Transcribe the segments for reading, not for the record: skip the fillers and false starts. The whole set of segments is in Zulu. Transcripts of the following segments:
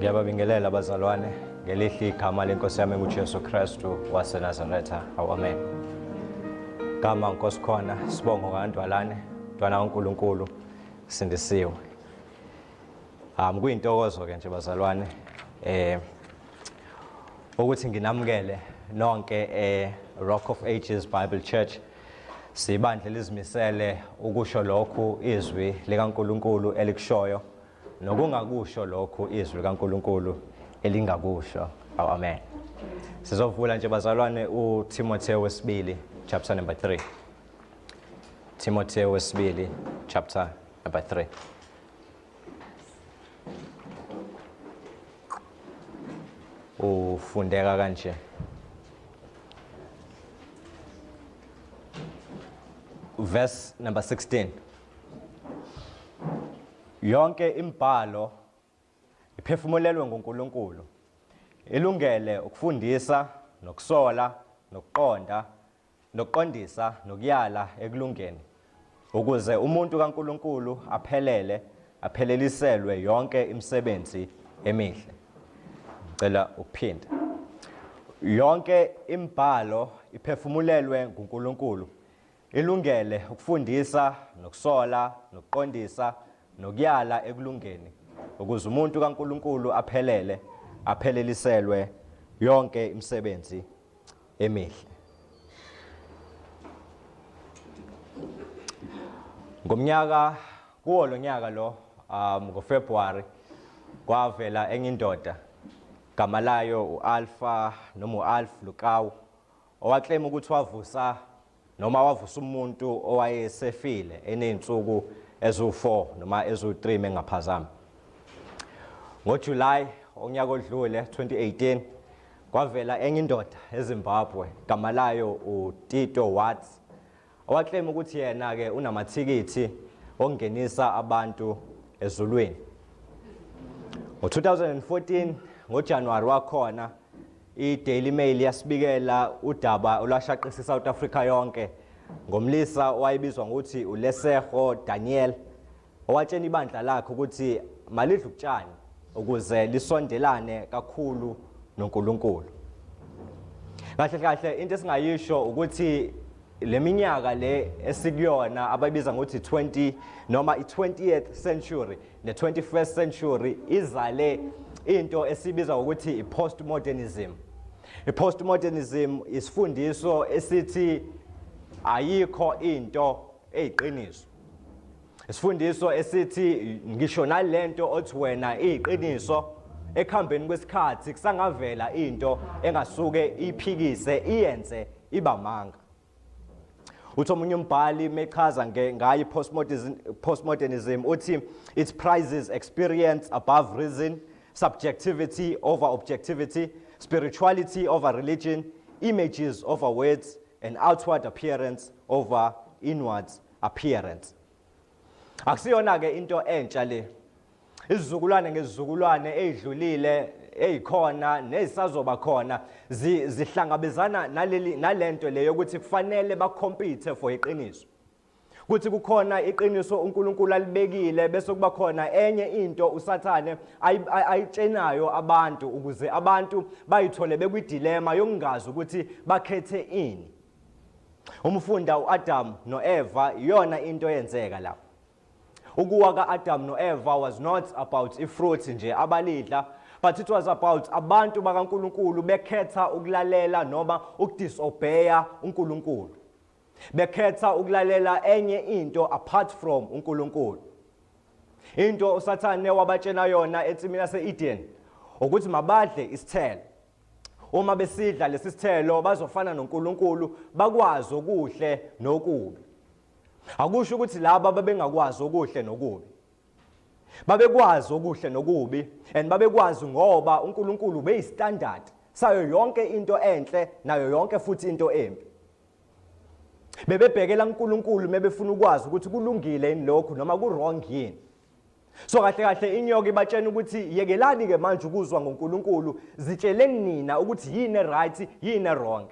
Ngiyababingelela abazalwane ngelihle igama lenkosi yami nguJesu Kristu waseNazaretha. Amen. Gama Nkosi khona sibongo kaNdwalane, Mntwana kaNkulunkulu sindisiwe. Kuyintokozo ke nje bazalwane ukuthi nginamukele nonke Rock of Ages Bible Church. Sibandle lizimisele ukusho lokhu izwi likaNkulunkulu elikushoyo nokungakusho lokhu izwi likaNkulunkulu elingakusho. Amen. Sizovula nje bazalwane uTimotheo wesibili chapter number 3. Timotheo wesibili chapter number 3. Ufundeka kanje. Verse number 16. Yonke imibhalo iphefumulelwe nguNkulunkulu, ilungele ukufundisa, nokusola, nokuqonda, nokuqondisa, nokuyala ekulungeni, ukuze umuntu kaNkulunkulu apheleliselwe yonke imisebenzi emihle. Ngicela ukuphinda. Yonke imibhalo iphefumulelwe nguNkulunkulu, ilungele ukufundisa, nokusola, nokuqondisa, nokuyala ekulungeni, ukuze umuntu kaNkulunkulu apheleliselwe yonke imisebenzi emihle. Ngomnyaka kuwo lo nyaka lo ngoFebruary kwavela enye indoda gama layo uAlpha noma uAlf Lukawu owaclaim ukuthi wavusa umuntu owayesefile enensuku ezu4 noma ezu3 mengaphazama. NgoJuly onyaka odlule 2018 kwavela enye indoda eZimbabwe gama layo uTito Watts owaclaim ukuthi yena ke unamathikithi okungenisa abantu ezulwini. Ngo2014 ngoJanuary wakhona iDaily Mail yasibikela udaba olwashaqisa iSouth Africa yonke ngomlisa owayebizwa ngokuthi uLesego Daniel owatshena ibandla lakhe ukuthi malidla ukutshani ukuze lisondelane kakhulu noNkulunkulu. Kahle kahle into esingayisho ukuthi leminyaka le esikuyona abayibiza ngokuthi 20 noma i20th century ne21st century izale into esibiza ukuthi i-postmodernism. I-postmodernism isifundiso esithi ayikho into eyiqiniso. Isifundiso esithi ngisho nalento othi wena iyiqiniso ekhambeni kwesikhathi kusangavela into engasuke iphikise iyenze ibamanga. Uthi omunye umbhali mechaza ngayi postmodernism uthi it prizes experience above reason, subjectivity over objectivity, spirituality over religion, images over words, and outward appearance over inward appearance. Akusiyona ke into entsha le. Izizukulwane ngezizukulwane ezidlulile eyikhona nezisazoba khona zihlangabezana nalento leyo ukuthi kufanele bacompete for iqiniso. Kuthi kukhona iqiniso uNkulunkulu alibekile bese kuba khona enye into uSathane ayitshenayo abantu ukuze abantu bayithole bekwidilemma yokungazi ukuthi bakhethe ini. Umfunda uAdam noEva iyona into yenzeka lapho. Ukuwa kaAdam noEva was not about ifruit nje abalidla, but it was about abantu bakaNkulunkulu bekhetha ukulalela noma ukudisobeya uNkulunkulu. Bekhetha ukulalela enye into apart from uNkulunkulu. Into uSathane wabatshena yona etsimini yaseEden ukuthi mabadle isithelo. Uma besidla lesi sithelo bazofana noNkulunkulu bakwazi okuhle nokubi. Akusho ukuthi laba babengakwazi okuhle nokubi. Babekwazi okuhle nokubi and babekwazi ngoba uNkulunkulu beyistandard sayo yonke into enhle nayo yonke futhi into embi. Bebebhekela uNkulunkulu mebefuna ukwazi ukuthi kulungile yini lokho noma ku-wrong yini. So kahle kahle inyoka ibatshena ukuthi yekelani ke manje ukuzwa ngoNkulunkulu, zitsheleni nina ukuthi yini right yini wrong.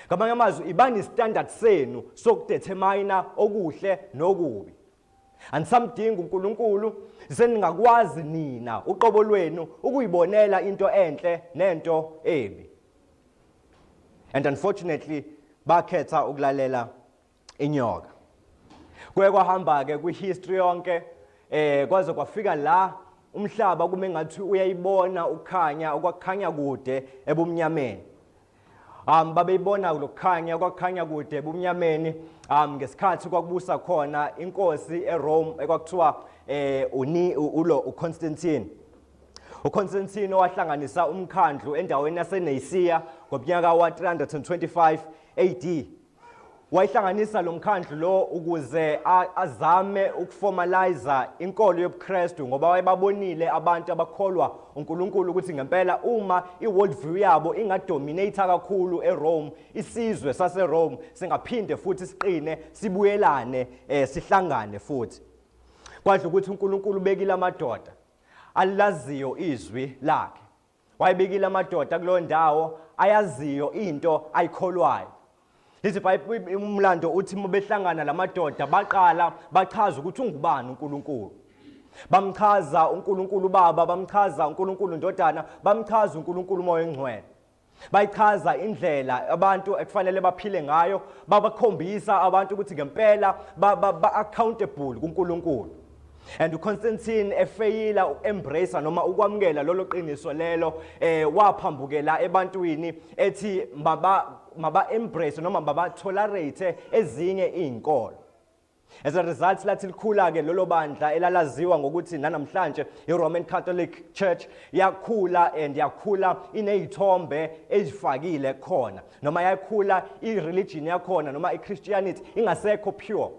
Ngamanye amazwi ibani standard senu sokudetermine okuhle nokubi. anisamdinga uNkulunkulu, seningakwazi nina uqobo lwenu ukuyibonela into enhle nento embi. And unfortunately bakhetha ukulalela inyoka. Kuye kwahamba ke kwihistory yonke kwaze kwafika la umhlaba kume ngathi uyayibona ukhanya okwakhanya kude ebumnyameni. Babeyibona lokukhanya kwakhanya kude ebumnyameni ngesikhathi kwakubusa khona inkosi eRome ekwakuthiwa uConstantine. uConstantine wahlanganisa umkhandlu endaweni yaseNicaea ngomnyaka wa325 AD. Wayihlanganisa lo mkhandlu lo ukuze azame ukuformalize inkolo yobuKristu ngoba wayebabonile abantu abakholwa uNkulunkulu ukuthi ngempela uma iworld view yabo ingadominate kakhulu eRome, isizwe saseRome singaphinde futhi siqine sibuyelane sihlangane futhi. Kwadla ukuthi uNkulunkulu ubekile amadoda alaziyo izwi lakhe. Wayebekile amadoda kulo ndawo ayaziyo into ayikholwayo. Lithi umlando uthi behlangana lamadoda baqala bachaza ukuthi ungubani uNkulunkulu. Bamchaza uNkulunkulu Baba, bamchaza uNkulunkulu Ndodana, bamchaza uNkulunkulu Moya Engcwele. Bayichaza indlela abantu ekufanele baphile ngayo, babakhombisa abantu ukuthi ngempela ba-accountable kuNkulunkulu. And uConstantine efeyila uembrace noma ukwamukela lolo qiniso lelo waphambukela ebantwini ethi maba embrace noma maba tolerate ezinye izinkolo. As a result lathi likhula ke lolo bandla elalaziwa ngokuthi namhlanje iRoman Catholic Church yakhula and yakhula inezithombe ezifakile khona noma yakhula ireligion yakhona noma iChristianity ingasekho pure.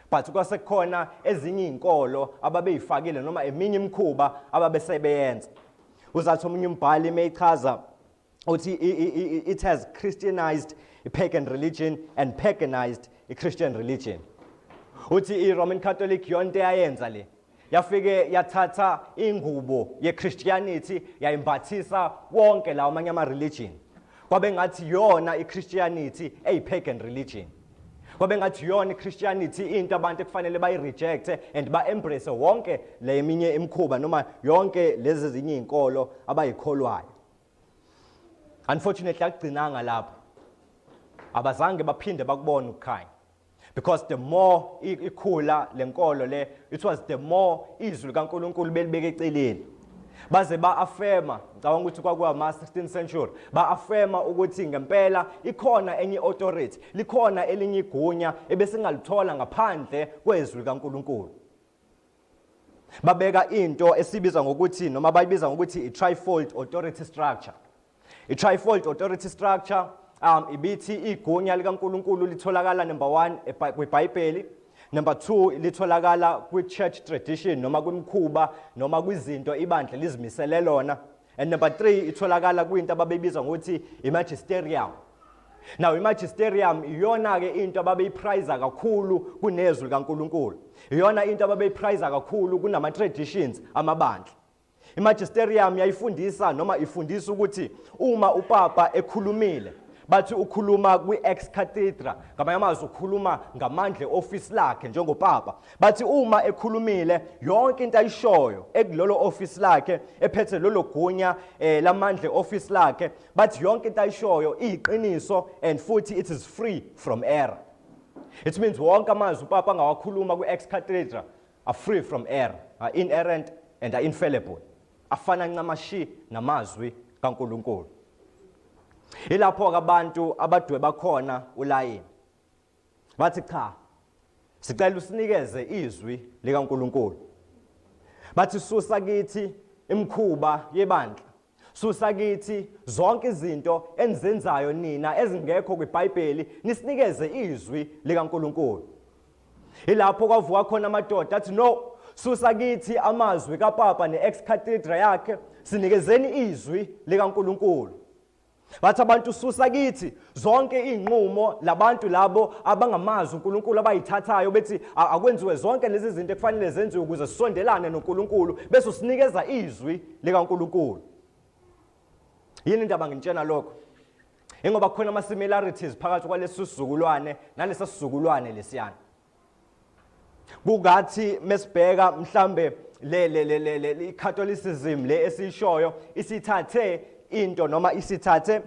But kwasekhona ezinye izinkolo ababeyifakile noma eminye imikhuba ababesebenza. Uzathi omunye umbhali meyichaza uthi it has Christianized a pagan religion and paganized a Christian religion. Uthi iRoman Catholic yonke yayenza le yafike yathatha ingubo yeChristianity yayimbathisa wonke lawo amanye ama religion. Kwabe ngathi yona iChristianity eyipagan religion. Kwabe ngathi yona iChristianity into abantu ekufanele bayirejecte and ba-embrace wonke le eminye imikhuba noma yonke lezi ezinye izinkolo abayikholwayo. Unfortunately akugcinanga lapho. Abazange baphinde bakubona ukukhanya. Because the more ikhula lenkolo le, it was the more izwi kaNkulunkulu belibeke eceleni. Baze ba-affirma, ngicabanga ukuthi kwakuwa 16th century, ba-affirma ukuthi ngempela ikhona enye authority, likhona elinye igunya ebesingalithola ngaphandle kwezwi kaNkulunkulu. Babeka into esibiza ngokuthi noma bayibiza ngokuthi i-trifold authority structure. I-trifold authority structure ibithi igunya likaNkulunkulu litholakala number 1 kwiBhayibheli, number 2 litholakala kwi-church tradition noma kwimikhuba noma kwizinto ibandla lizimisele lona, and number 3 itholakala kwinto ababeyibiza ngokuthi i-magisterium. Now i-magisterium iyona ke into ababeyiprize kakhulu kunezwi kaNkulunkulu. Iyona into ababeyiprize kakhulu kunama traditions amabandla. I-magisterium yayifundisa noma ifundisa ukuthi uma upapa ekhulumile bathi ukhuluma kwi-ex cathedra, ngamanye amazwi ukhuluma ngamandla office lakhe njengopapa. Bathi uma ekhulumile yonke into ayishoyo ekulolo office lakhe ephethe lolo gunya lamandla office lakhe, bathi yonke into ayishoyo iyiqiniso and futhi it is free from error. It means wonke amazwi upapa angawakhuluma kwi-ex cathedra are free from error, are inerrant and are infallible. Afana ncamashi namazwi kaNkulunkulu. Ilapho abantu abadweba khona ulayini. Bathi cha, sicela usinikeze izwi likaNkulunkulu. Bathi susa kithi imikhuba yebandla. Susa kithi zonke izinto enizenzayo nina ezingekho kwiBhayibheli, nisinikeze izwi likaNkulunkulu. Ilapho kwavuka khona amadoda athi no, susa kithi amazwi kaPapa ne-ex cathedra yakhe, sinikezeni izwi likaNkulunkulu. Bathi abantu susa kithi zonke izinqumo labantu labo abangamazi uNkulunkulu abayithathayo bethi akwenziwe zonke lezi zinto ekufanele zenziwe ukuze sisondelane noNkulunkulu, bese usinikeza izwi likaNkulunkulu. Yini indaba ngitshena lokho? Ingoba khona ama-similarities phakathi kwalesi sizukulwane nalesi sizukulwane lesiyana. Kugathi mesibheka mhlambe le Catholicism le esishoyo isithathe into noma isithathe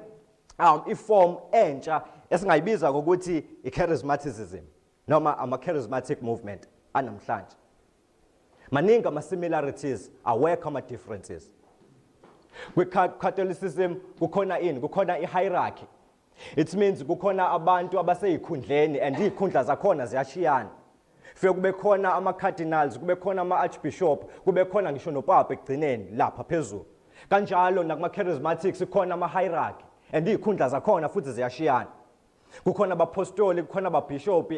iform entsha esingayibiza ngokuthi icharismatism noma ama-charismatic movement anamhlanje. Maningi ama-similarities, awekho ama-differences. Kwi-Catholicism kukhona i-hierarchy. It means kukhona abantu abaseyikhundleni and izikhundla zakhona ziyashiyana. Fike kube khona ama-cardinals, kube khona ama-archbishop, kube khona ngisho nopapa ekugcineni lapha phezulu. Kanjalo nakuma-charismatics kukhona ama-hierarchy and izikhundla zakhona futhi ziyashiyana. Kukhona abapostoli, kukhona ababishop,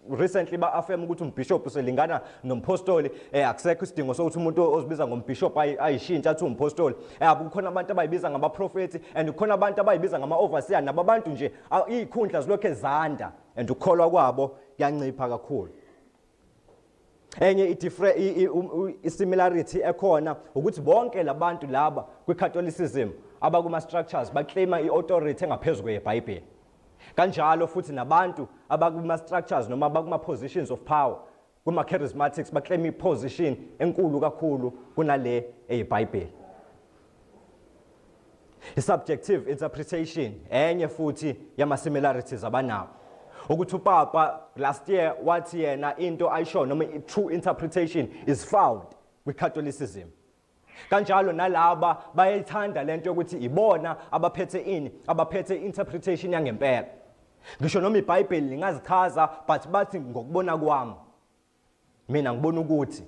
recently ba-affirm ukuthi umbishop uselingana nompostoli, akusekho isidingo sokuthi umuntu ozibiza ngombishop ayishintsha athi umpostoli. Kukhona abantu abayibiza ngamaprofethi and kukhona abantu abayibiza ngama-overseer, nabo abantu nje izikhundla zilokhu ezanda and ukukholwa kwabo kuyancipha kakhulu. Enye i-similarity ekhona ukuthi bonke labantu laba kwi-Catholicism abakuma-structures baclaima i-authority engaphezulu kweBhayibheli. Kanjalo futhi nabantu abakuma-structures noma abakuma-positions of power kuma-charismatics baclaima i-position enkulu kakhulu kunale eyiBhayibheli. I-subjective interpretation enye futhi yama-similarities abanawo. Ukuthi uPapa last year wathi yena into ayisho noma i-true interpretation is found kwi-Catholicism. Kanjalo nalaba bayayithanda lento ukuthi ibona abaphethe interpretation yangempela. Ngisho noma iBhayibheli lingazichaza but bathi ngokubona kwami mina ngibona ukuthi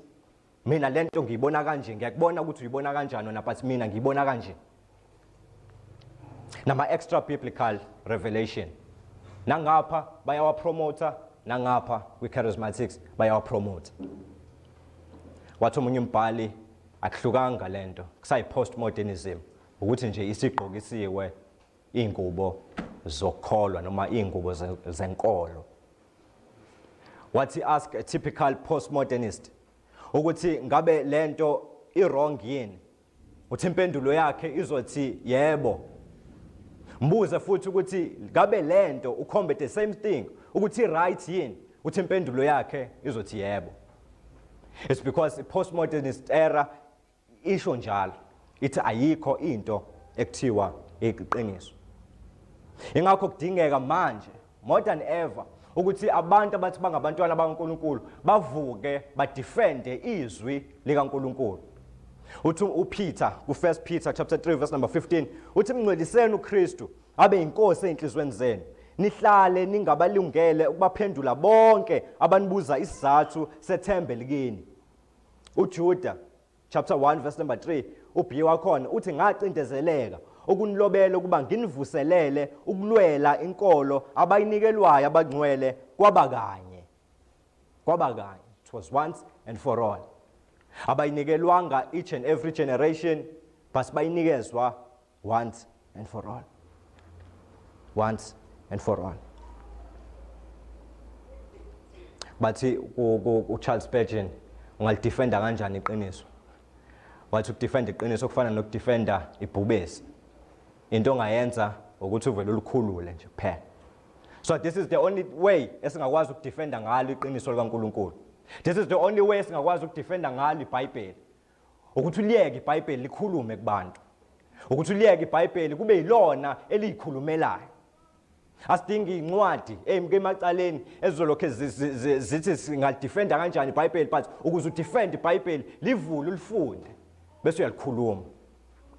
mina lento ngiyibona kanje, ngiyakubona ukuthi uyibona kanjani wena but mina ngiyibona kanje. Nama extra biblical revelation nangapha bayawapromota, nangapha kwi-charismatics bayawapromota. Wathi omunye umbhali akuhlukanga lento kusayi-postmodernism ukuthi nje isigqokisiwe ingubo zokholwa noma ingubo zenkolo. Wathi ask a typical postmodernist ukuthi ngabe lento i-wrong yini, uthi impendulo yakhe izothi yebo. Mbuze futhi ukuthi ngabe lento ukhombe the same thing ukuthi right yini, uthi impendulo yakhe izothi yebo. It's because the postmodernist era isho njalo ithi ayikho into ekuthiwa iqiniso. Ingakho kudingeka manje more than ever ukuthi abantu abathi bangabantwana bakaNkulunkulu bavuke badefende izwi likaNkulunkulu. Uthi uPeter ku1 Peter chapter 3 verse number 15 uthi mngcweliseni uKristu abe inkosi enhlizweni zenu, nihlale ningabalungele ukubaphendula bonke abanibuza isizathu sethembe likini. uJuda chapter 1 verse number 3 uBhi wakhona uthi ngacindezeleka ukunilobela ukuba nginivuselele ukulwela inkolo abayinikelwayo abangcwele kwabakanye. It was once and for all. Abayinikelwanga each and every generation, but bayinikezwa once and for all. Once and for all. But uCharles Spurgeon ungalidefenda kanjani iqiniso? Wathi ukudefenda iqiniso kufana nokudefenda ibhubesi. Into ongayenza ukuthi uvele ulukhulule nje kuphela. So this is the only way esingakwazi ukudefenda ngalo iqiniso likaNkulunkulu. This is the only way esingakwazi ukudefenda ngalo iBhayibheli. Ukuthi uliyeke iBhayibheli likhulume kubantu. Ukuthi uliyeke iBhayibheli kube yilona eliyikhulumelayo. Asidingi incwadi emke emacaleni ezolokhe zithi singadefenda kanjani iBhayibheli, but ukuze udefend iBhayibheli livule ulifunde bese uyalikhuluma.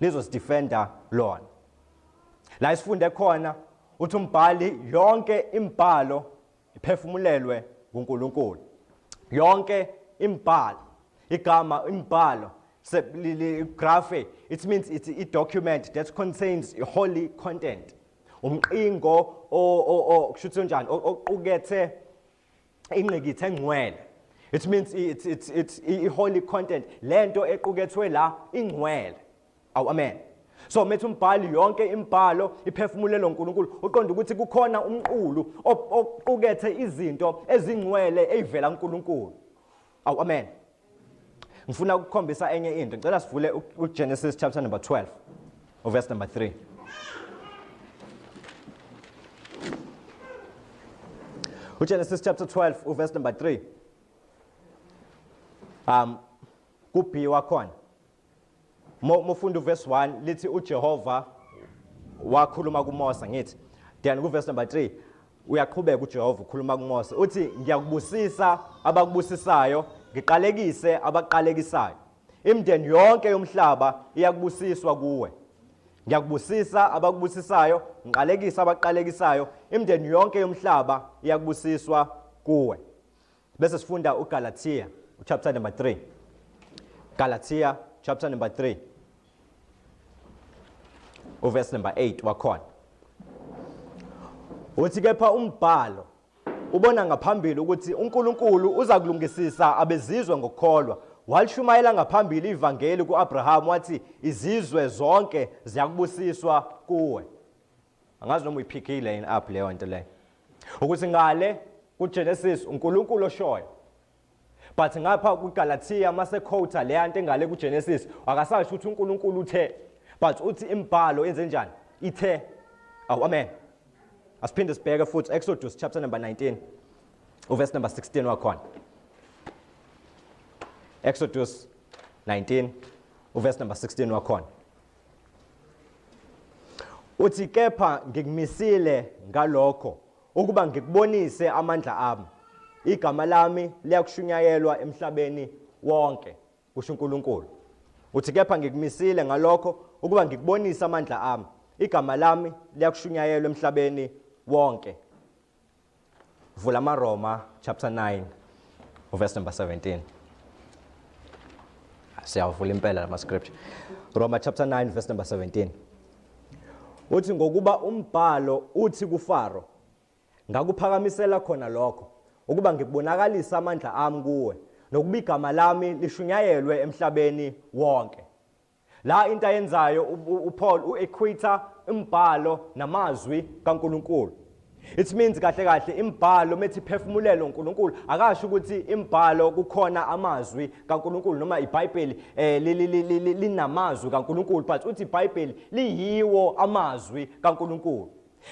Lizosidefenda lona. La isifunde khona uthi umbhali yonke imibhalo iphefumulelwe nguNkulunkulu. Yonke imibhalo, igama imibhalo, graphe, it means it's a document that contains a holy content. Umqingo kushuthi njani oqukethe ingqikithi engcwele. It means it's a holy content, lento equkethwe la ingcwele. Amen. So methu umbhali yonke imibhalo iphefumulelwe uNkulunkulu, uqonda ukuthi kukhona umqulu oqukethe izinto ezingcwele ezivela kuNkulunkulu. Amen. Ngifuna ukukhombisa enye into. Ngicela sivule uGenesis chapter number 12 verse number 3. uGenesis chapter 12 verse number 3. Kubi wakhona. Mofunda verse 1 lithi uJehova wakhuluma kuMose ngithi. Then ku verse number 3 uyaqhubeka uJehova ukhuluma kuMose uthi ngiyakubusisa abakubusisayo ngiqalekise abaqalekisayo. Imndeni yonke yomhlaba iyakubusiswa kuwe. Ngiyakubusisa abakubusisayo ngiqalekisa abaqalekisayo. Imndeni yonke yomhlaba iyakubusiswa kuwe. Bese sifunda uGalatia chapter number 3. Galatia chapter number 3. Verse number 8 wakhona. Uthi kepha umbhalo ubona ngaphambili ukuthi uNkulunkulu uza kulungisisa abezizwe ngokukholwa. Walishumayela ngaphambili ivangeli kuAbraham wathi izizwe zonke ziyakubusiswa kuwe. Angazi noma uyiphikile in up leyo nto leyo. Ukuthi ngale kuGenesis uNkulunkulu oshoyo. But ngapha kuGalatia mase quote le yanto engale kuGenesis akasasho ukuthi uNkulunkulu uthe. But uthi imibhalo enze njani? Ithe. Oh amen. Asiphinde sibheke futhi Exodus chapter number 19 verse number 16 wakhona. Exodus 19 verse number 16 wakhona. Uthi kepha ngikumisile ngalokho ukuba ngikubonise amandla ami. Igama lami liyakushunyayelwa emhlabeni wonke kusho uNkulunkulu. Uthi kepha ngikumisile ngalokho ukuba ngikubonise amandla ami. Igama lami liyakushunyayelwa emhlabeni wonke. Vula amaRoma chapter 9 verse number 17. Siyavula impela lama scripture. Roma chapter 9 verse number 17. Uthi ngokuba umbhalo uthi kuFaro ngakuphakamisela khona lokho ukuba ngikubonakalisa amandla ami kuwe nokuba igama lami lishunyayelwe emhlabeni wonke. La into ayenzayo uPaul uequator umbhalo namazwi kaNkulunkulu. It means kahle kahle imibhalo methi phefumulelo uNkulunkulu akasho ukuthi imibhalo kukhona amazwi kaNkulunkulu noma iBhayibheli linamazwi kaNkulunkulu but uthi iBhayibheli liyiwo amazwi kaNkulunkulu.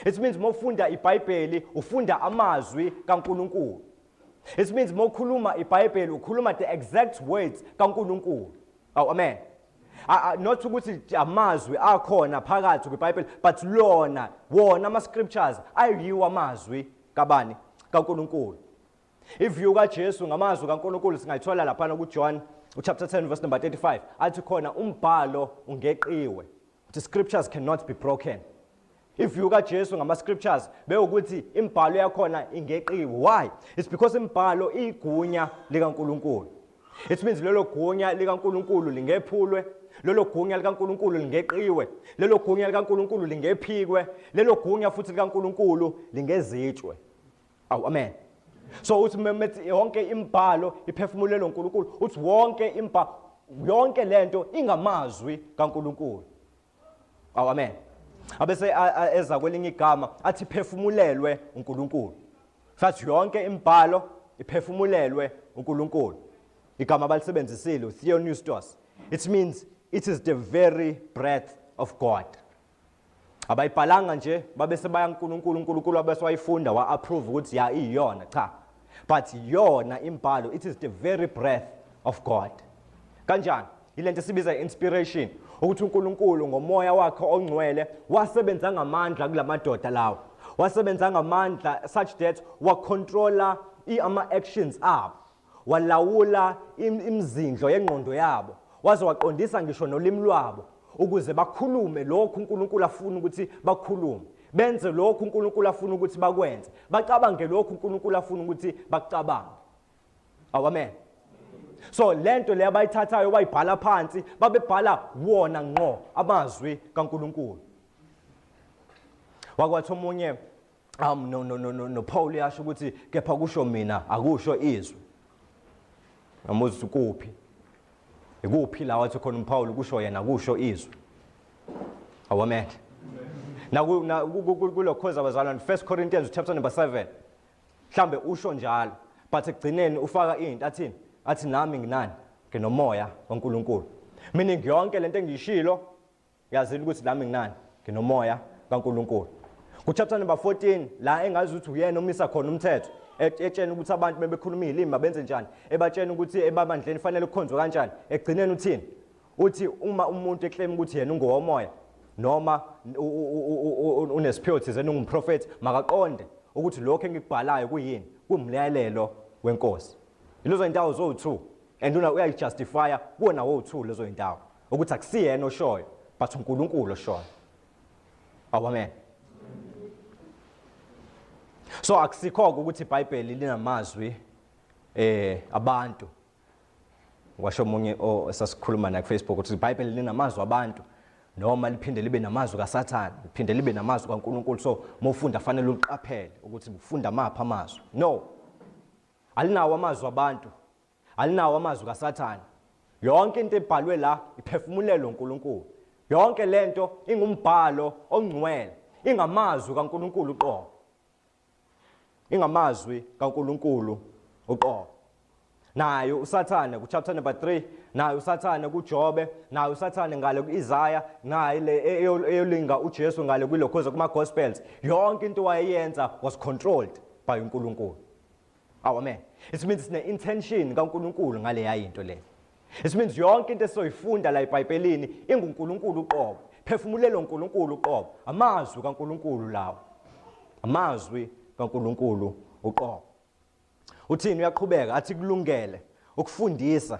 It means mofunda iBhayibheli ufunda amazwi kaNkulunkulu. It means mokhuluma iBhayibheli ukhuluma the exact words kaNkulunkulu. Oh amen. Not ukuthi amazwi akhona phakathi kweBhayibheli but wona ama scriptures ayiwo amazwi kabani kaNkulunkulu. Iview kaJesu ngamazwi kaNkulunkulu singayithola lapha kuJohn chapter 10 verse number 35 athi khona umbhalo ungeqiwe. The scriptures cannot be broken. Iview kaJesu ngama scriptures bekuthi imibhalo yakhona ingeqiwe. Why? It's because imibhalo igunya likaNkulunkulu. It means lelo gunya likaNkulunkulu lingephulwe. Lelo gunya likaNkulunkulu lingeqiwe. Lelo gunya likaNkulunkulu lingephikwe. Lelo gunya futhi likaNkulunkulu lingezitshwe. Aw amen. So uthi methi yonke imibhalo iphefumulelo uNkulunkulu uthi wonke yonke lento ingamazwi kaNkulunkulu. Aw amen. Abese eza kwelinye igama athi phefumulelwe uNkulunkulu. Fathi yonke imibhalo iphefumulelwe uNkulunkulu. Igama abalisebenzisile Theopneustos. It means it is the very breath of God. Abayibhalanga nje babese baya uNkulunkulu abese wayifunda wa approve ukuthi ya iyona cha. But yona imibhalo it is the very breath of God. Kanjani? Ilento sibiza inspiration ukuthi uNkulunkulu ngomoya wakhe ongcwele wasebenza ngamandla kulamadoda lawo. Wasebenza ngamandla such that wa controller ama actions abo. Walawula imizindlo yengqondo yabo. Waze waqondisa ngisho nolimi lwabo ukuze bakhulume lokhu uNkulunkulu afuna ukuthi bakhulume. Benze lokhu uNkulunkulu afuna ukuthi bakwenze. Bacabange lokhu uNkulunkulu afuna ukuthi bakucabange. Amen. So lento le abayithathayo bayibhala phansi babebhala wona ngqo amazwi kaNkulunkulu. Wakwathi omunye no Paul yasho ukuthi kepha kusho mina akusho izwi. Amuzi kuphi? Ikuphi la wathi khona uPaul kusho yena kusho izwi. Amen. Na kulokhoza abazalwane 1 Corinthians chapter number 7. Mhlambe usho njalo but ekugcineni ufaka into athini? Athi nami nginani? Nginomoya kaNkulunkulu. Meaning yonke lento engiyishilo yazini ukuthi nami nginani? Nginomoya kaNkulunkulu. Ku chapter number 14 la engazi ukuthi uyena umisa khona umthetho. etshena ukuthi abantu bebekhuluma izilimi mabenze njani, ebatshena ukuthi ebamandleni fanele kukhonzwe kanjani. Egcineni uthini? Uthi uma umuntu eclaim ukuthi yena ungowomoya noma unesiphiwo thizeni ungumprofeti, makaqonde ukuthi lokho engikubhalayo kuyini, kumlayelelo wenkosi. Ilezo indawo zo2 and uyayijustifya kuona wo2 lezo indawo ukuthi akusiyena oshoyo but uNkulunkulu oshoyo. Amen. So akusikho ukuthi iBhayibheli linamazwi abantu. Washo omunye osasikhuluma na kuFacebook ukuthi iBhayibheli linamazwi abantu noma liphinde libe namazwi kaSathane, liphinde libe namazwi kaNkulunkulu. So mawufunda fanele uqaphele ukuthi ufunda mapha amazwi. No. Alinawo amazwi abantu. Alinawo amazwi kaSathane. Yonke into ebhalwe la iphefumulelwe uNkulunkulu. Yonke lento ingumbhalo ongcwele, ingamazwi kaNkulunkulu uqobo. Ingamazwi kaNkulunkulu uqobo. Nayo uSathane kuchapter number 3, nayo uSathane kuJobe, nayo uSathane ngale kuIsaiah, nayo le eyolinga uJesu ngale kwilokhoza kuma Gospels. Yonke into wayeyenza was controlled by uNkulunkulu. Amen. It means ne intention kaNkulunkulu ngale yayinto le. It means yonke into esoyifunda la eBhayibhelini inguNkulunkulu uqobo. Phefumulelo uNkulunkulu uqobo. Amazwi kaNkulunkulu lawo. Amazwi kaNkulunkulu uqobo. Uthini uyaqhubeka athi kulungele ukufundisa.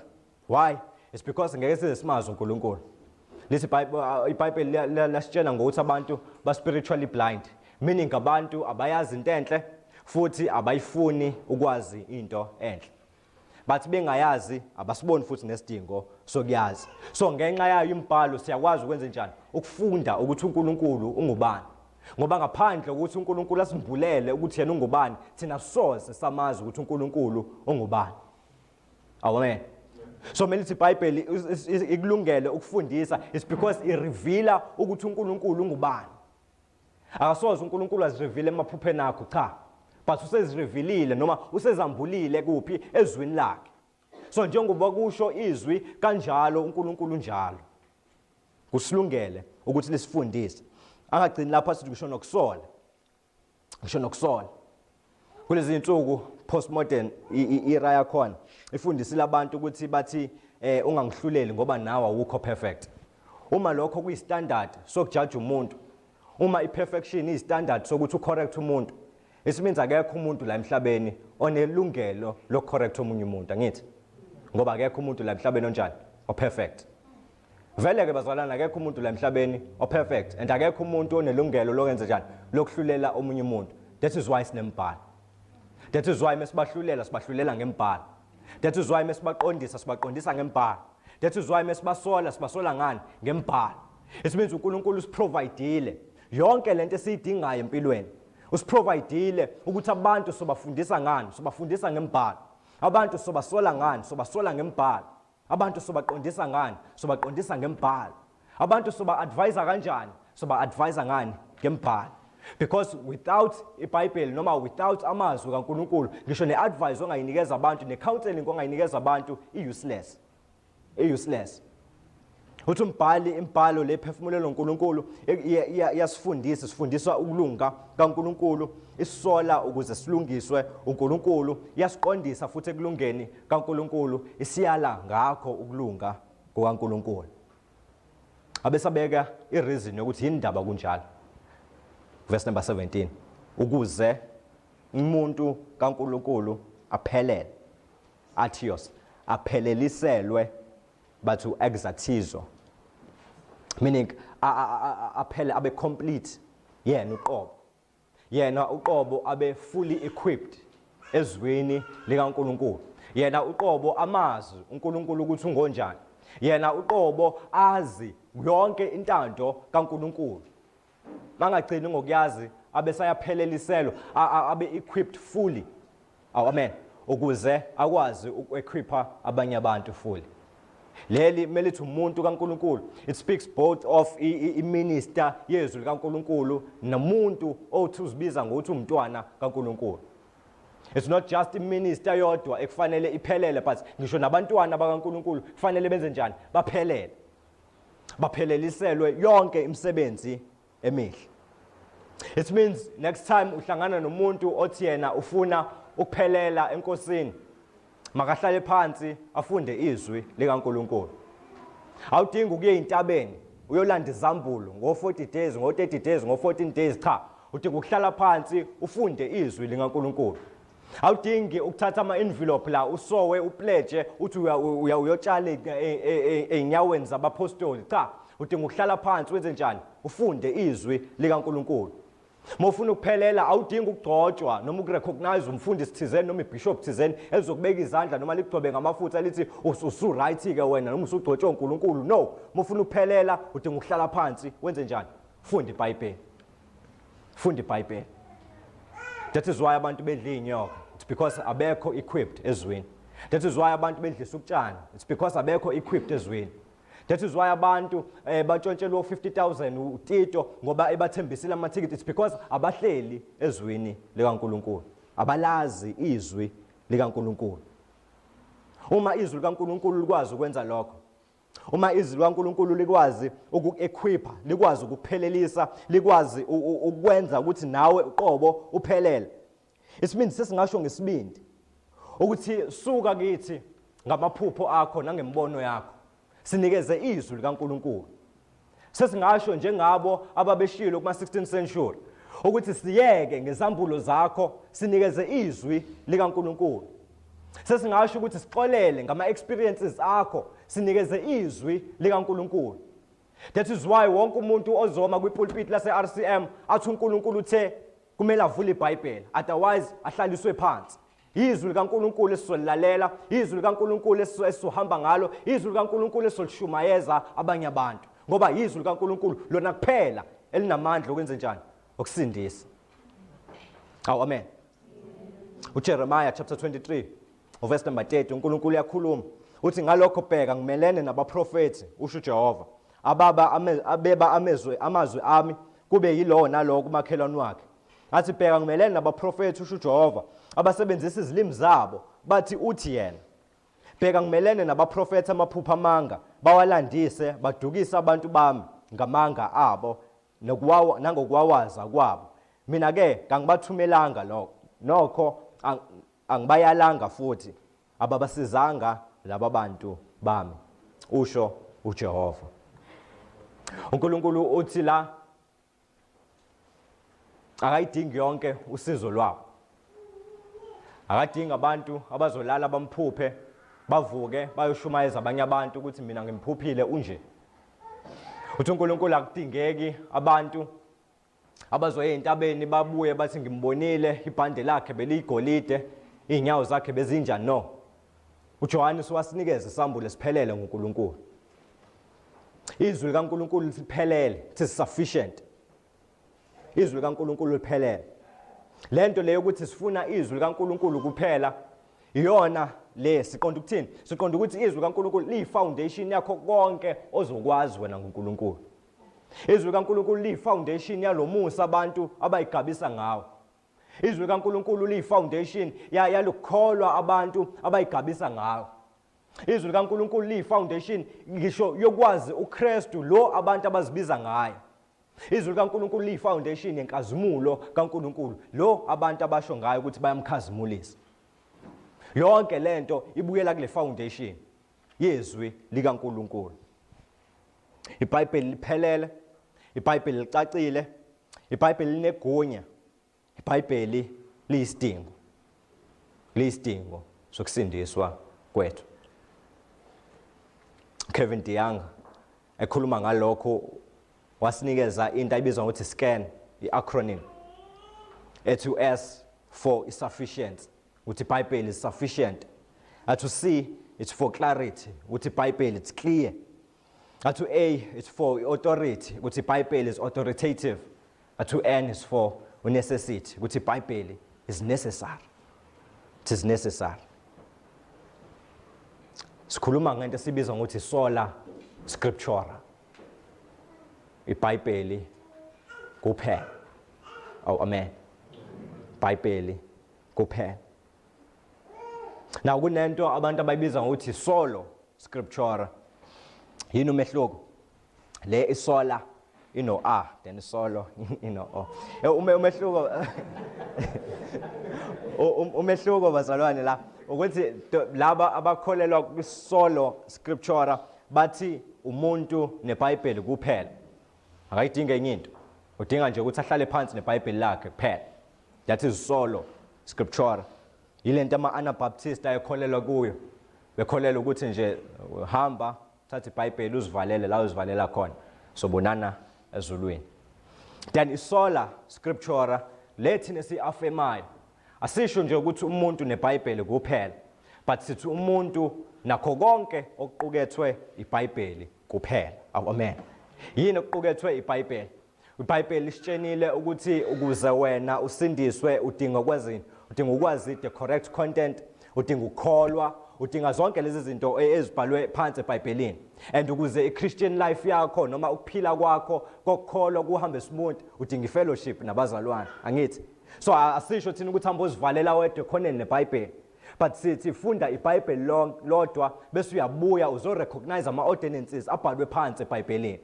Why? It's because ngeke size simazi uNkulunkulu. Lesi iBhayibheli lasitshela ngokuthi abantu ba spiritually blind, meaning abantu abayazi into enhle futhi abayifuni ukwazi into enhle. But bengayazi abasiboni futhi nesidingo sokuyazi. So ngenxa yayo imibhalo siyakwazi ukwenza njani? Ukufunda ukuthi uNkulunkulu ungubani. Ngoba ngaphandle ukuthi uNkulunkulu asimbulele ukuthi yena ungubani, thina soze samazi ukuthi uNkulunkulu ungubani. Amen. So melithi iBhayibheli ikulungele ukufundisa is because ireveala ukuthi uNkulunkulu ungubani. Akasoze uNkulunkulu azirevele emaphupheni akho cha. But usezirevealile noma usezambulile kuphi ezwini lakhe. So njengoba kusho izwi kanjalo uNkulunkulu njalo. Kusilungele ukuthi lisifundise. Angagcini lapha sithi kusho nokusola. Kusho nokusola. Kulezi insuku postmodern era yakhona ifundisile abantu ukuthi bathi ungangihluleli ngoba nawe awukho perfect. Uma lokho kuyistandard sokujudge umuntu, uma iperfection istandard sokuthi ucorrect umuntu, isimenza akekho umuntu la emhlabeni onelungelo lokucorrect omunye umuntu, angithi? Ngoba akekho umuntu la emhlabeni onjani operfect. Vele ke bazalwana akekho umuntu la emhlabeni operfect and akekho umuntu onelungelo lokwenza njani lokuhlulela omunye umuntu. That is why sinemibhalo. That is why sibahlulela ngembhalo. That is why sibaqondisa ngembhalo. That is why sibasola ngani ngembhalo. It means uNkulunkulu usiprovidile yonke lento esiyidingayo empilweni. Usiprovidile ukuthi abantu sobafundisa ngani, sobafundisa ngembhalo. Abantu sobasola ngani, sobasola ngembhalo. Abantu sobaqondisa ngani, sobaqondisa ngembhalo. Abantu soba-advise kanjani, soba-advise ngani ngembhalo. Because without iBhayibheli noma without amazwi kaNkulunkulu, ngisho ne-advice ongayinikeza abantu, ne-counseling ongayinikeza abantu i-useless. I-useless. Uthi umbhali imbhalo lephefumulelo uNkulunkulu iyasifundisa, sifundiswa ukulunga kaNkulunkulu, isola ukuze silungiswe uNkulunkulu, iyasiqondisa futhi ekulungeni kaNkulunkulu, isiyala ngakho ukulunga kukaNkulunkulu. Abesabeka ireason yokuthi indaba kunjalo. Verse number 17. Ukuze umuntu kaNkulunkulu aphelele. Atios apheleliselwe bathu exatizo. Meaning aphele abe complete yena uqobo. Yena uqobo abe fully equipped ezweni likaNkulunkulu. Yena uqobo amazi uNkulunkulu ukuthi ungonjani. Yena uqobo azi yonke intando kaNkulunkulu. Mangagcini ngokuyazi abe sayapheleliselwa abe equipped fully. Amen. Ukuze akwazi ukuequipa abanye abantu fully. Leli melithi umuntu kaNkulunkulu. It speaks both of iminister yezwi likaNkulunkulu nomuntu othi uzibiza ngokuthi umntwana kaNkulunkulu. It's not just iminister yodwa ekufanele iphelele but ngisho nabantwana bakaNkulunkulu kufanele benze njani? Baphelele. Bapheleliselwe yonke imisebenzi emihle. It means next time uhlangana nomuntu othi yena ufuna ukuphelela enkosini makahlale phansi afunde izwi likaNkulunkulu. Awudingi ukuye entabeni uyolanda izambulo ngo40 days, ngo30 days, ngo14 days, cha. Udinga ukuhlala phansi ufunde izwi likaNkulunkulu. Awudingi ukuthatha ama-envelope la usowe upledge uthi uyotshala einyaweni zabapostoli, cha. Udinga ukuhlala phansi wenze njani? Ufunde izwi likaNkulunkulu. Mofuna ukuphelela awudingi ukugcotshwa noma ukurecognize umfundisi thizeni noma ibishop thizeni ezokubeka izandla noma ligcobe ngamafutha lithi usu right ke wena noma usugcotshwa uNkulunkulu. No, mofuna ukuphelela udinga ukuhlala phansi wenze njani? Funda iBhayibheli. Funda iBhayibheli. That is why abantu bedla inyoka. It's because abekho equipped ezweni. That is why abantu bedlisa ukutshana. It's because abekho equipped ezweni. That is why abantu batshontshelwa 50,000 uTito ngoba ebathembisile amathikithi. It's because abahleli ezweni likaNkulunkulu. Abalazi izwi likaNkulunkulu. Uma izwi likaNkulunkulu likwazi ukwenza lokho, uma izwi likaNkulunkulu likwazi ukuequipa, likwazi ukuphelelisa, likwazi ukwenza ukuthi nawe uqobo uphelele. Isibindi sesingasho ngesibindi ukuthi suka kithi ngamaphupho akho nangembono yakho. Sinikeze izwi likaNkulunkulu. Sesingasho njengabo ababeshilo kuma-16th century ukuthi siyeke ngezambulo zakho sinikeze izwi likaNkulunkulu. Sesingasho ukuthi sixolele ngama-experiences akho sinikeze izwi likaNkulunkulu. That is why wonke umuntu ozoma kwipulpit lase-RCM athi uNkulunkulu uthe kumele avule iBhayibheli, otherwise ahlaliswe phansi. Izwi likaNkulunkulu esizolilalela, izwi likaNkulunkulu esizohamba ngalo, izwi likaNkulunkulu esizolishumayeza abanye abantu. Ngoba izwi likaNkulunkulu lona kuphela elinamandla okwenza njani? Okusindisa. Amen. uJeremiah chapter 23 verse number 30 uNkulunkulu uyakhuluma uthi ngalokho bheka ngimelene nabaprofeti usho uJehova abeba amazwi ami kube yilowo nalowo kumakhelwane wakhe. Athi bheka ngimelene nabaprofeti usho uJehova abasebenzisa izilimi zabo bathi uthi yena. Bheka ngimelene nabaprofeti amaphupha amanga bawalandise badukisa abantu bami ngamanga abo nangokwawaza kwabo. Mina ke kangibathumelanga nokho angibayalanga futhi ababasizanga laba bantu bami usho uJehova. uNkulunkulu uthi la akayidingi yonke usizo lwabo. Akadingi abantu abazolala bamphuphe bavuke bayoshumayeza abanye abantu ukuthi mina ngimphuphile unje. Uthi uNkulunkulu akudingeki abantu abazoya entabeni babuye bathi ngimbonile ibhande lakhe beligolide inyawo zakhe bezinja. No, uJohane wasinikeza isambulo esiphelele ngoNkulunkulu. Izwi likaNkulunkulu liphelele, it is sufficient. Izwi likaNkulunkulu liphelele. Lento leyo ukuthi sifuna izwi likaNkulunkulu kuphela iyona le siqonda ukuthini? Siqonda ukuthi izwi likaNkulunkulu liyifoundation yakho konke ozokwazi wena ngoNkulunkulu. Izwi likaNkulunkulu liyifoundation yalomusa abantu abayigabisa ngawo. Izwi likaNkulunkulu liyifoundation yalokholwa abantu abayigabisa ngawo. Izwi likaNkulunkulu liyifoundation ngisho yokwazi uKristu lo abantu abazibiza ngayo. Izwi likaNkulunkulu liyifoundation yenkazimulo kaNkulunkulu lo abantu abasho ngayo ukuthi bayamkhazimulisa. Yonke lento ibuyela kule foundation yezwi likaNkulunkulu. iBhayibheli liphelele, iBhayibheli licacile, iBhayibheli linegunya, iBhayibheli liyisidingo. Liyisidingo sokusindiswa kwethu. Kevin DeYoung ekhuluma ngalokho wasinikeza into ayibizwa ngokuthi SCAN, i-acronym. To S for sufficient, ukuthi iBhayibheli is sufficient. To C it's for clarity, ukuthi iBhayibheli it's clear. To A it's for authority, ukuthi iBhayibheli is authoritative. To N is for necessity, ukuthi iBhayibheli is necessary. It is necessary. Sikhuluma ngento esibizwa ngokuthi sola scriptura. iBhayibheli kuphela. Amen. iBhayibheli kuphela. Now kunento abantu abayibiza ngokuthi solo scriptura. Yini umehluko? Le isola a, then solo o. Umehluko umehluko bazalwane la ukuthi laba abakholelwa kwisolo scriptura bathi umuntu neBhayibheli kuphela. Akayidinga enye into. Udinga nje ukuthi ahlale phansi neBhayibheli lakhe kuphela. That is solo scriptura. Yilento ama-Anabaptist ayekholelwa kuyo. Bekholelwa ukuthi nje hamba thatha iBhayibheli uzivalele la uzivalela khona. Sobonana ezulwini. Then isola scriptura lethi nesiafemayo. Asisho nje ukuthi umuntu neBhayibheli kuphela, but sithi umuntu nakho konke okuqukethwe iBhayibheli kuphela. Amen. Yini okuqukethwe iBhayibheli? iBhayibheli lisitshenile ukuthi ukuze wena usindiswe udinga ukwazini? Udinga ukwazi the correct content, udinga ukukholwa, udinga zonke lezi zinto ezibhalwe phansi eBhayibhelini. And ukuze iChristian life yakho noma ukuphila kwakho kokukholwa kuhambe smooth, udinga ifellowship nabazalwane. Angithi? So asisho thina ukuthi hamba uzivalela wedwa khona neBhayibheli. But sithi funda iBhayibheli lodwa bese uyabuya uzorecognize ama-ordinances abhalwe phansi eBhayibhelini.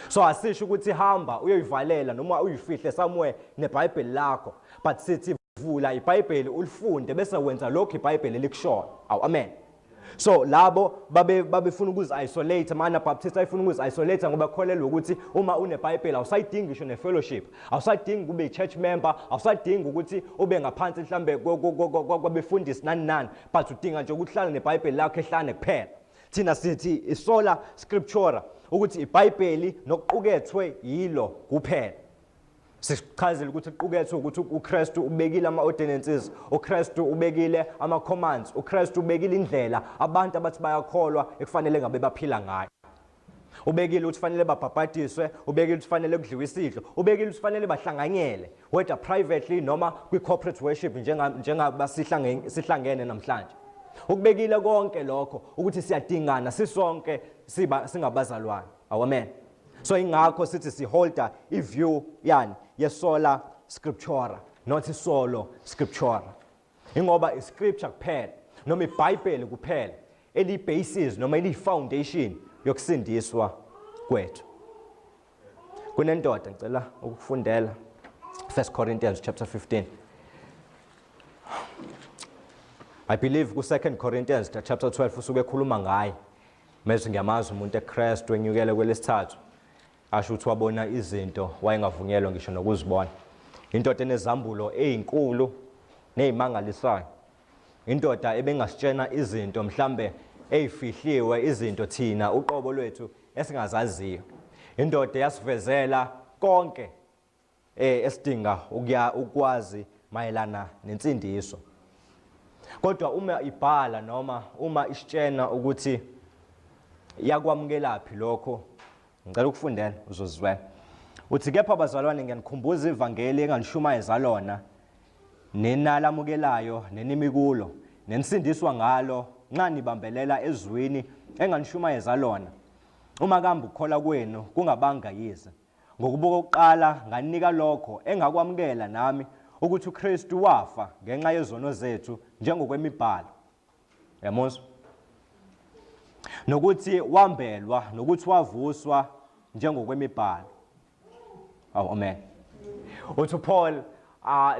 So asisho ukuthi hamba uyoyivalela noma uyifihle somewhere neBhayibheli lakho, but sithi vula iBhayibheli ulifunde bese wenza lokho iBhayibheli likushoyo. Amen. So labo babefuna ukuzi-isolate, ama-Anabaptist ayefuna ukuzi-isolate ngoba kholelwa ukuthi uma uneBhayibheli awusayidingi ngisho ne-fellowship, awusadingi kube i-church member, awusadingi ukuthi ube ngaphansi mhlambe kwabefundisi nani, but udinga nje ukuthi uhlale neBhayibheli lakho ehlane kuphela. Thina sithi isola scriptura ukuthi iBhayibheli nokuqukethwe yilo kuphela. Sichazile ukuthi uqukethwe ukuthi uKristu ubekile ama-ordinances, uKristu ubekile ama-commands, uKristu ubekile indlela abantu abathi bayakholwa ekufanele ngabe baphila ngayo. Ubekile ukuthi fanele babhabhadiswe, ubekile ukuthi fanele kudliwe isidlo, ubekile ukuthi fanele bahlanganyele whether privately noma kwi-corporate worship njengaba sihlangene namhlanje. Ukubekile konke lokho ukuthi siyadingana sisonke singabazalwane. Amen. So ingakho sithi siholda iview yani yesola scriptura, not isolo scriptura. Ingoba iscripture kuphela noma iBhayibheli kuphela eli-basis noma eli-foundation yokusindiswa kwethu. Kunendoda ngicela ukufundela 1 Corinthians chapter 15. I believe ku2 Corinthians chapter 12 usuke ekhuluma ngaye. Mase ngiyamazi umuntu eKristu enyukele kwelesithathu. Asho ukuthi wabona izinto wayengavunyelwa ngisho nokuzibona. Indoda enezambulo ezinkulu nezimangalisayo. Indoda ebengasitshena izinto mhlambe ezifihliwe, izinto thina uqobo lwethu esingazaziyo. Indoda yasivezela konke esidinga ukwazi mayelana nensindiso. Kodwa uma ibhala noma uma isitshena ukuthi yakwamukelaphi lokho, ngicela ukufundela uzozizwela. Uthi kepha bazalwane ngiyanikhumbuza ivangeli enganishumayeza lona, nenalamukelayo nenimikulo, nensindiswa ngalo nxa nibambelela ezwini enganishumayeza lona. Uma kambe ukukholwa kwenu kungabanga yize. Ngokubuka oqala nganika lokho engakwamukela nami ukuthi uKristu wafa ngenxa yezono zethu njengokwemibhalo. Yamuzwa? Nokuthi wambelwa nokuthi wavuswa njengokwemibhalo. Amen. Uthi Paul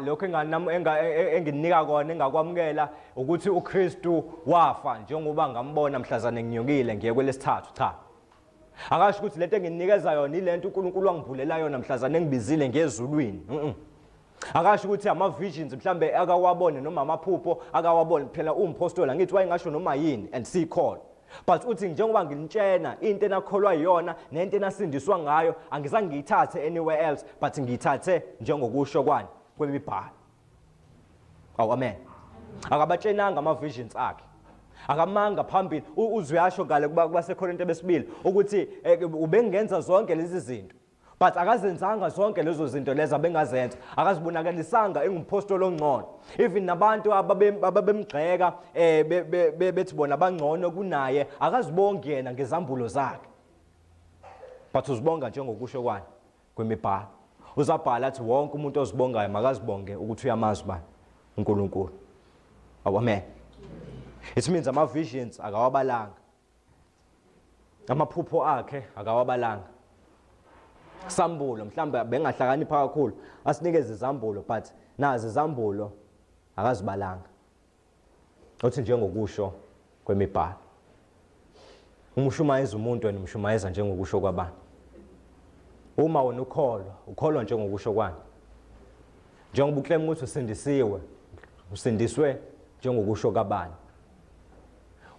lokho enginika kona engakwamukela ukuthi uKristu wafa njengoba ngambona mhlazane nginyukile ngiye kwelesithathu. Cha. Akasho ukuthi lento enginikeza yona ilento uNkulunkulu wangivulela yona mhlazane ngibizile ngezulwini. Akasho ukuthi ama-visions mhlambe akawabone noma amaphupho akawabone phela umphostoli ngithi wayengasho noma yini and sikhona. But uthi njengoba ngilitshena into enakholwa yona nento enasindiswa ngayo angizange ngiyithathe anywhere else but ngiyithathe njengokusho kwani kwemibhalo. Amen. Akabatshenanga ama-visions akhe. Akamanga phambili uzuyasho ngale kubaseKorinte besibili ukuthi ubengenza zonke lezi zinto. But akazenzanga zonke lezo zinto lezi abengazenza. Akazibonakalisanga engumpostoli ongcono. Even nabantu ababemgxeka bethi bona bangcono kunaye akazibongi yena ngezambulo zakhe. But uzibonga njengokusho kwani kwemibhalo. Uzabhala athi wonke umuntu ozibongayo makazibonge ukuthi uyamazi bani uNkulunkulu. Amen. It means ama-visions akawabalanga. Amaphupho akhe akawabalanga. Sambulo mhlawumbe bengahlakanipha kakhulu asinikeze izambulo but nazi izambulo akazibalanga. Uthi njengokusho kwemibhalo. Umushumayeza umuntu wena umshumayeza njengokusho kwabani? Uma wena ukholwa njengokusho kwani? Njengoba uclaim ukuthi usindisiwe, usindiswe njengokusho kabani?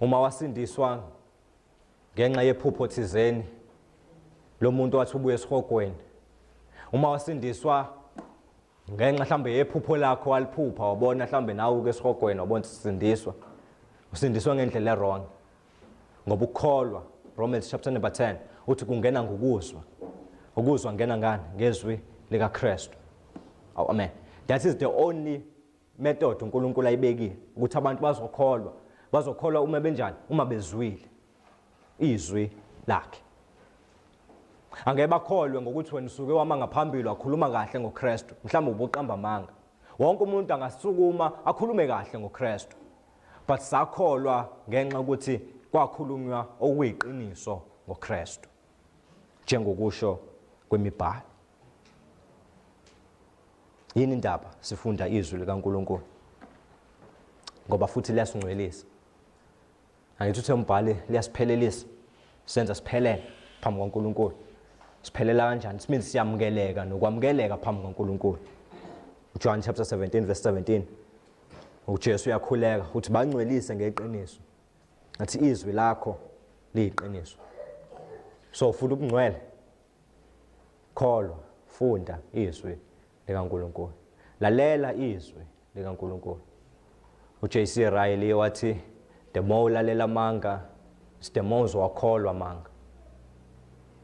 Uma wasindiswa ngenxa yephupho thizeni lo muntu wathi ubuye esihogweni, uma wasindiswa ngenxa mhlambe yephupho lakho waliphupha wabona mhlambe nawe uke esihogweni wabona usindiswa, usindiswa ngendlela errong ngoba ukukholwa. Romans chapter number 10 uthi kungena ngokuzwa, ukuzwa ngena ngani? Ngezwi lika Kristu. Amen. That is the only method uNkulunkulu ayibekile ukuthi abantu bazokholwa uma benjani? Uma bezwile izwi lakhe. Angeke bakholwe ngokuthi wena usuke wama ngaphambili wakhuluma kahle ngoKristu, mhlawumbe ubuqamba amanga. Wonke umuntu angasukuma akhulume kahle ngoKristu, but sakholwa ngenxa ukuthi kwakhulunywa okuyiqiniso ngoKristu njengokusho kwemibhalo. Yini indaba sifunda izwi likaNkulunkulu ngoba futhi liyasingcwelisa. Angithi uthe umbhali liyasiphelelisa, senza siphelele phambi kaNkulunkulu. Siphelela kanjani? It means siyamukeleka nokwamukeleka phambi kaNkulunkulu. John chapter 17 verse 17 uJesu uyakhuleka uthi bangcwelise ngeqiniso. Athi izwi lakho liyiqiniso. So futhi ubungcwele kholwa, funda izwi likaNkulunkulu. Lalela izwi likaNkulunkulu. uJC Riley wathi the more ulalela amanga, the more uzokholwa amanga.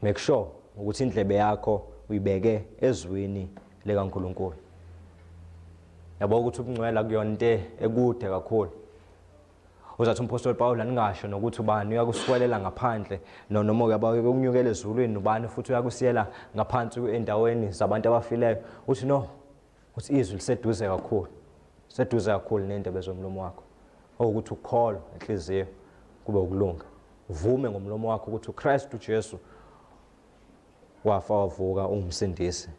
Make sure ukuthi indlebe yakho uyibeke ezwini likaNkulunkulu. Yabo ukuthi ubungcwela kuyona into ekude kakhulu. Uzathi umpostoli Paul aningasho nokuthi ubani uyakuswelela ngaphandle noma uyakunyukela ezulwini ubani futhi uyakusiyela ngaphansi endaweni zabantu abafileyo. Uthi no, uthi izwi liseduze kakhulu. Seduze kakhulu nendebe zomlomo wakho. Ukuthi ukholwa enhliziyo kube ukulunga. Uvume ngomlomo wakho ukuthi uKristu Jesu wafa wavuka ungumsindisi.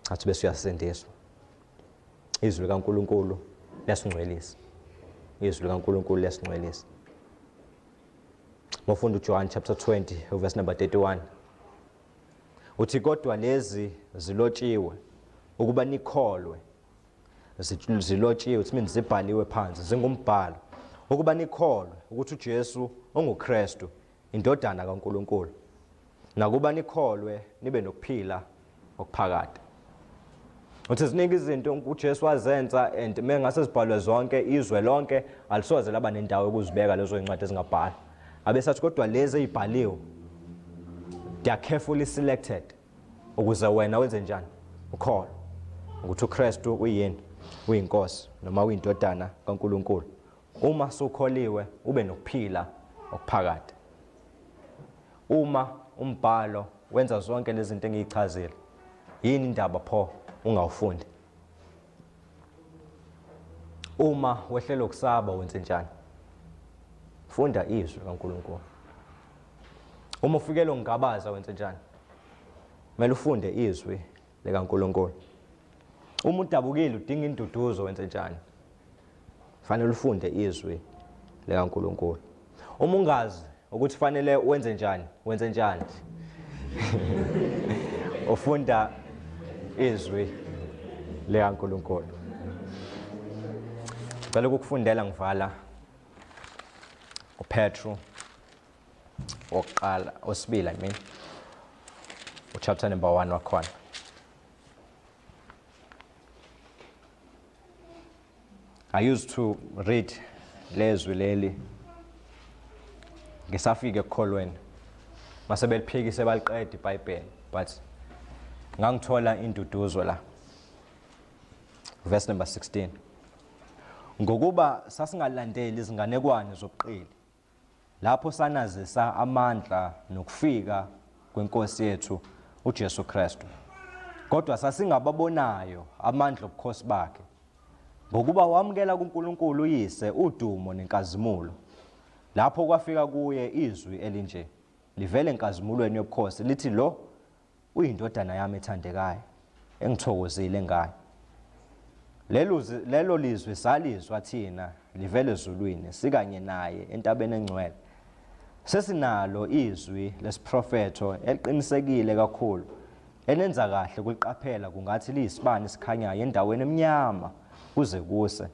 Athi bese uyasindiswa. Izwi likaNkulunkulu liyasingcwelisa. Izwi likaNkulunkulu liyasingcwelisa. Mofunda uJohn chapter 20 verse number 31. Uthi kodwa lezi zilotshiwe ukuba nikholwe. Zilotshiwe, it means zibhaliwe phansi zingumbhalo ukuba nikholwe ukuthi uJesu onguKristu indodana kaNkulunkulu. Nakuba nikholwe nibe nokuphila okuphakade. Uthi ziningi izinto uJesu wazenza and mengase zibhalwe zonke izwe lonke alisoze laba nendawo yokuzibeka lezo incwadi ezingabhalwa. Abesathi kodwa lezi ezibhaliwe they are carefully selected ukuze wena wenze njani? Ukholwe ukuthi uKristu uyini? Uyinkosi noma uyindodana kaNkulunkulu. Uma sukholiwe ube nokuphila okuphakade. Uma umbhalo wenza zonke lezi zinto engiyichazile, yini indaba pho ungawufundi? Uma wehlelo kusaba wenze njani? Funda izwi kaNkulunkulu. Uma ufikele ungabaza wenze njani? Kumele ufunde izwi likaNkulunkulu. Uma udabukile udinga induduzo wenze njani? Fanele ufunde izwi likaNkulunkulu. Uma ungazi ukuthi fanele wenze njani, wenze njani? Ufunda izwi likaNkulunkulu. Ngicela ukufundela ngivala uPetru oqala osibili chapter number 1 wakhona. I used to read lezwi leli ngisafike ekukholweni. Mase beliphikise baliqeda iBhayibheli but ngangithola induduzo la. Verse number 16. Ngokuba sasingalandeli izinganekwane zobuqili lapho sanazisa amandla nokufika kwenkosi yethu uJesu Kristu. Kodwa sasingababonayo amandla obukhosi bakhe. Ngokuba wamukela kuNkulunkulu uyise udumo nenkazimulo. Lapho kwafika kuye izwi elinje livele enkazimulweni yobukhosi lithi lo uyindodana yami ethandekayo engithokozile ngayo. Lelo lizwi salizwa thina livele ezulwini sikanye naye entabeni engcwele. Sesinalo izwi lesiprofetho eliqinisekile kakhulu elenza kahle kuliqaphela kungathi liyisibani sikhanyayo endaweni emnyama kuze kuse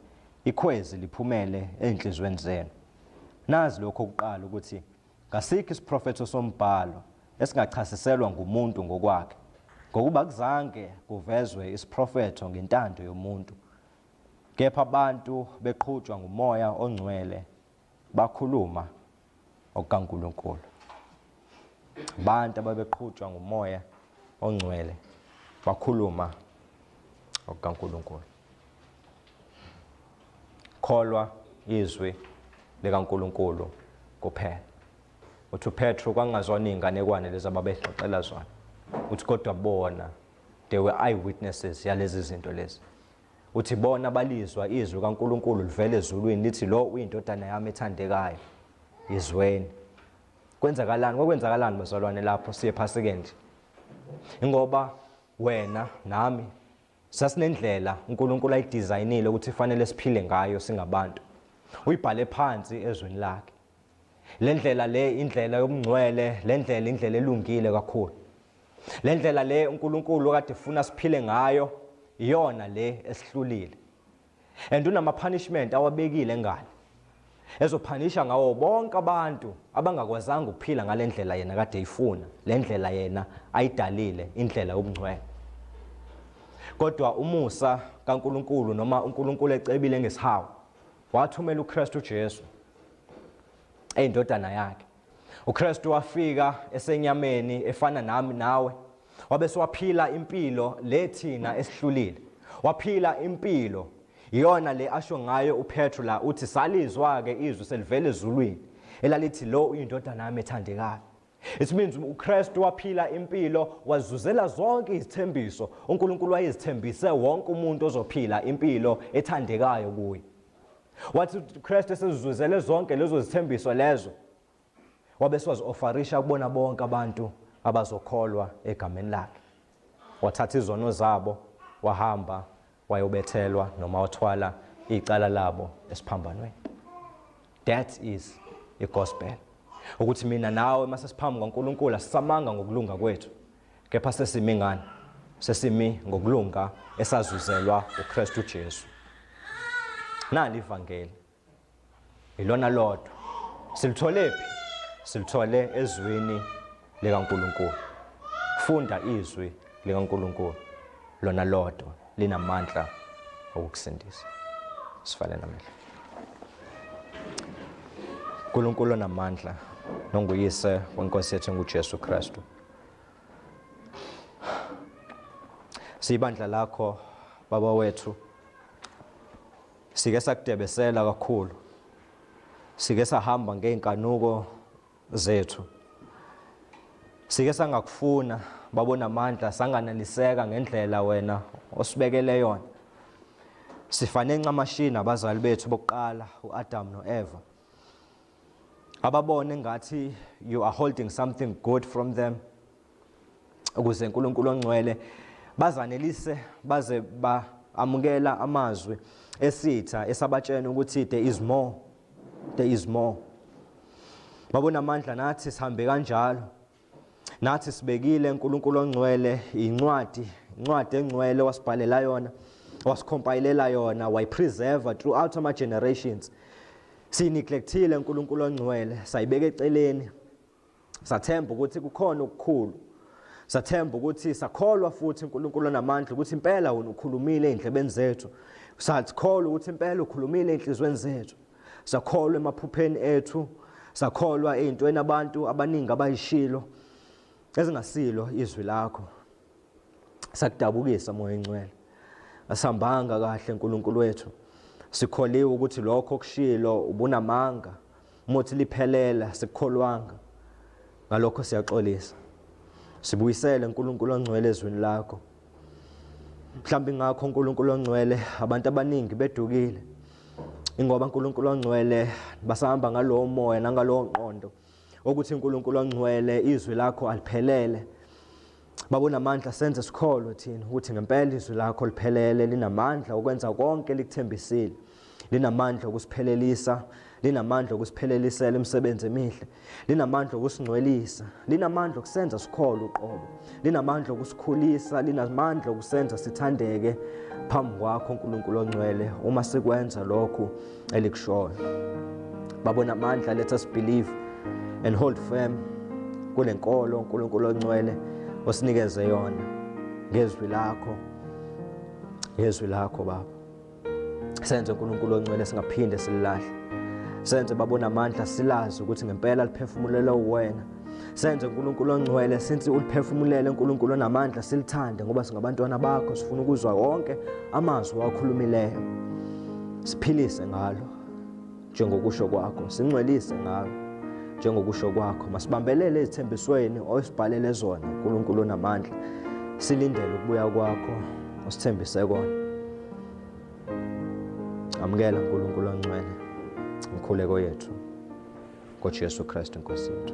ikhwezi liphumele enhlizweni zenu. Nazi lokho okuqala ukuthi ngasikho isiprofetho sombhalo esingachasiselwa ngumuntu ngokwakhe, ngokuba kuzange kuvezwe isiprofetho ngentando yomuntu, kepha abantu beqhutshwa ngumoya ongcwele bakhuluma okaNkulunkulu. Abantu ababeqhutshwa ngumoya ongcwele bakhuluma okaNkulunkulu. Kholwa izwi likaNkulunkulu kuphela. Uthi uPetru kwangazona inganekwane lezi ababexoxela zona. Uthi kodwa bona they were eyewitnesses yalezi zinto lezi. Uthi bona balizwa izwi kaNkulunkulu livele ezulwini lithi lo uyindodana yami ethandekayo, izweni. Kwenzakalani bazalwane lapho siye phasikende? Ingoba wena nami sasinendlela uNkulunkulu ayidesignile ukuthi fanele siphile ngayo singabantu. Uyibhale phansi ezweni lakhe. Le ndlela le indlela yobungcwele, le ndlela indlela elungile kakhulu. Le ndlela le uNkulunkulu kade ufuna siphile ngayo iyona le esihlulile. And unama punishment awabekile ngane. Ezophanisha ngawo bonke abantu abangakwazanga ukuphila ngale ndlela yena kade eyifuna, le ndlela yena ayidalile, indlela yobungcwele. Kodwa umusa kaNkulunkulu noma uNkulunkulu ecebile ngesihawu wathumela uKristu Jesu eyindodana yakhe. uKristu wafika esenyameni efana nami nawe, wabese waphila impilo lethina esihlulile. Waphila impilo iyona le asho ngayo uPetru la uthi salizwa ke izwi selivele ezulwini elalithi lo uyindodana yami ethandekayo. It means uKristu waphila impilo wazuzela zonke izithembiso uNkulunkulu wayezithembise wonke umuntu ozophila impilo ethandekayo kuye. Wathi uKristu esezuzele zonke lezo zithembiso lezo wabese wazi-offerisha kubona bonke abantu abazokholwa egameni lakhe. Wathatha izono zabo wahamba wayobethelwa noma wathwala icala labo esiphambanweni. That is the gospel. Ukuthi mina nawe mase siphambi kaNkulunkulu asisamanga ngokulunga kwethu, kepha sesimi ngani? Sesimi ngokulunga esazuzelwa uKristu Jesu. Nali ivangeli ilona lodwa. Silitholephi? Silithole ezwini likaNkulunkulu. Funda izwi likaNkulunkulu lona lodwa linamandla okukusindisa. Sifale namehlo. uNkulunkulu onamandla nonguyise weNkosi yethu nguJesu Kristu. Sibandla lakho baba wethu. Sike sakudebesela kakhulu. Sike sahamba ngeenkanuko zethu. Sike sangakufuna babona amandla sanganeliseka ngendlela wena osibekele yona. Sifane encamashini abazali bethu bokuqala uAdam noEva. Ababone ngathi you are holding something good from them. Ukuze uNkulunkulu ongcwele bazanelise baze baamukela amazwi esitha esabatshena ukuthi there is more. There is more. Babona amandla nathi sihambe kanjalo. Nathi sibekile uNkulunkulu ongcwele incwadi engcwele wasibhalela yona, wasikhompilela yona, wayipreserve throughout ama generations. Sineglectile uNkulunkulu ongcwele, sayibeka eceleni. Sathemba ukuthi kukhona okukhulu. Sathemba ukuthi sakholwa futhi uNkulunkulu onamandla ukuthi impela wena ukhulumile endlebeni zethu. Sakholwa ukuthi impela ukhulumile enhlizweni zethu. Sakholwa emaphupheni ethu, sakholwa ezintweni abantu abaningi abayishilo ezingasilo izwi lakho. Sakudabukisa moya engcwele. Asihambanga kahle uNkulunkulu wethu. Sikholiwe ukuthi lokho okushilo ubunamanga, umuthi liphelela sikholwanga. Ngalokho siyaxolisa. Sibuyisele uNkulunkulu ongcwele ezwini lakho. Mhlawumbe ngakho uNkulunkulu ongcwele abantu abaningi bedukile. Ingoba uNkulunkulu ongcwele basahamba ngalowo moya nangalowo ngqondo ukuthi uNkulunkulu ongcwele izwi lakho aliphelele. Babona amandla senze sikholwe thina ukuthi ngempela izwi lakho liphelele linamandla okwenza konke likuthembisile. Linamandla okusiphelelisa, linamandla okusiphelelisela imisebenzi emihle, linamandla okusingcwelisa, linamandla okusenza sikholwe uqobo, linamandla okusikhulisa, linamandla okusenza sithandeke phambi kwakho uNkulunkulu ongcwele uma sikwenza lokhu elikushoyo. Babona amandla, let us believe and hold firm kule nkolo uNkulunkulu ongcwele osinikeze yona ngezwi lakho Baba. Senze uNkulunkulu ongcwele singaphinde sililahle. Senze babona amandla silazi ukuthi ngempela liphefumulele uwena. Senze uNkulunkulu ongcwele since uliphefumulele uNkulunkulu onamandla silithande ngoba singabantwana bakho, sifuna ukuzwa wonke amazwi wakhulumileyo. Siphilise ngalo njengokusho kwakho, singcwelise ngalo njengokusho kwakho. Masibambelele ezithembisweni osibhalele zona uNkulunkulu onamandla. Silindele ukubuya kwakho osithembise kona. Amukela uNkulunkulu ongcwele umkhuleko yethu ngoJesu Kristu Nkosi yethu.